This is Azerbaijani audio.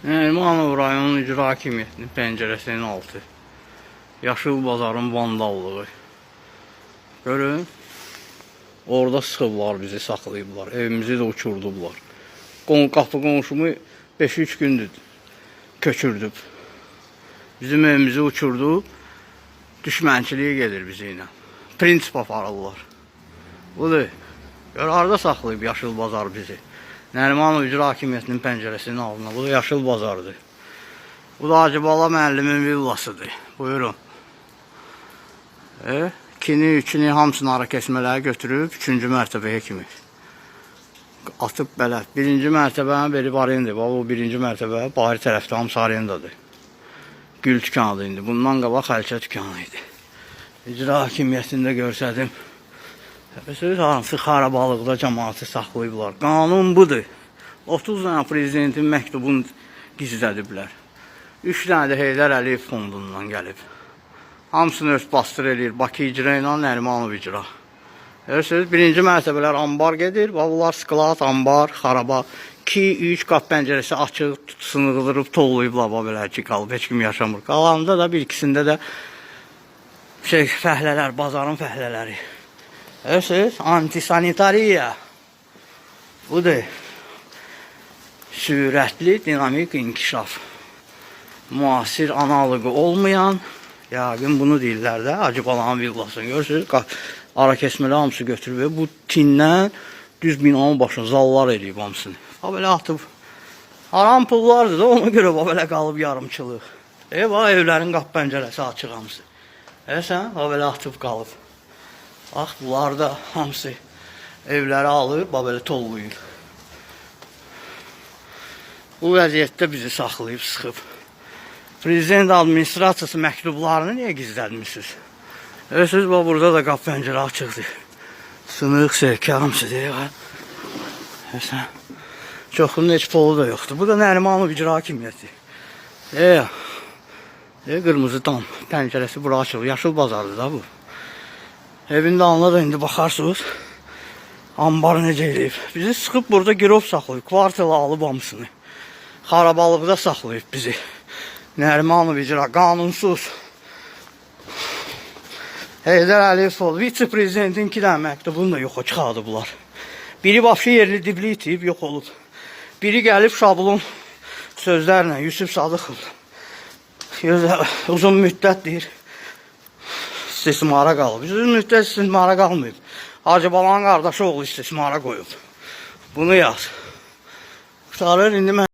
Nərimanov rayon icra hakimiyyətinin pəncərəsinin altı. Yaşıl bazarın vandallığı. Görün. Orada sıxıblar, bizi saxlayıblar. Evimizi də uçurdular. Qapı qonşumu 5-3 gündür köçürdüb. Bizim evimizi uçurdu. Düşmənçiliyə gedir bizi ilə. Prinsip aparırlar. Budur. Gör, harada saxlayıb yaşıl bazar bizi. Nərimanov icra hakimiyyətinin pəncərəsinin altına. Bu da yaşıl bazardır. Bu da Hacıbala müəllimin villasıdır. Buyurun. 2-ni, 3-ni hamısını ara kəsmələri götürüb 3-cü mərtəbəyə kimi atıb belə. 1-ci mərtəbəni verib arendir. O 1-ci mərtəbə bari tərəfdə hamısı arendadır. Gül dükanıdır indi. Bundan qabaq xəlçə dükanı idi. İcra hakimiyyətində görsədim. Söz hansı xarabalıqda cəmaatı saxlayıblar. Qanun budur. 30 dənə prezidentin məktubunu gizlədiblər. 3 dənə də Heydər Əliyev fondundan gəlib. Hamısını öz bastır eləyir. Bakı icra ilə Nərimanov icra. Söz 1-ci mərtəbələr ambar gedir. Bunlar sklat, ambar, xaraba. 2-3 qap pəncərəsi açıq, sınıqdırıb, tollayıblar. Belə ki, qalıb, heç kim yaşamır. Qalanında da bir-ikisində də fəhlələr, bazarın fəhlələri. Söz antisanitariya. Budur. Sürətli, dinamik inkişaf. Müasir analogu olmayan, yəqin bunu deyirlər də, Hacıbalanın villasını görürsünüz. Ara kəsməli hamısı götürüb. Bu tindən düz binanın başına zallar eləyib hamısını. Belə atıb. Haram pullardır da, ona görə belə qalıb yarımçılıq. Evlərin qap pəncərəsi açıq hamısı. Sən, belə atıb qalıb. Bax, bunlar da hamısı evləri alır, belə tollayır. Bu vəziyyətdə bizi saxlayıb, sıxıb. Prezident administrasiyası məktublarını niyə gizlədmişsiniz? Siz, burada da qap pəncərə açıqdır. Sınıq, səhkə, hamısıdır. Çoxunun heç polu da yoxdur. Bu da Nərimanov icra hakimiyyəti. Qırmızı dam pəncərəsi bura açılır. Yaşıl bazardır da bu. Evində anla da indi baxarsınız. Ambar necə eləyib. Bizi sıxıb burada girov saxlayıb. Kvartala alıb hamısını. Xarabalıqda saxlayıb bizi. Nərimanov icra qanunsuz. Heydər Əliyev oldu. Vitse-prezidentin 2 dənə məktubunu da yoxa çıxardıblar. Biri vapşı yerli dibli itib, yox olub. Biri gəlib şablon sözlərlə Yusuf Sadıxov uzun müddət deyir, istismara qalıb. Uzun müddət istismara qalmayıb. Hacıbalanın qardaşı oğlu istismara qoyub. Bunu yaz. Qutarır indi mən.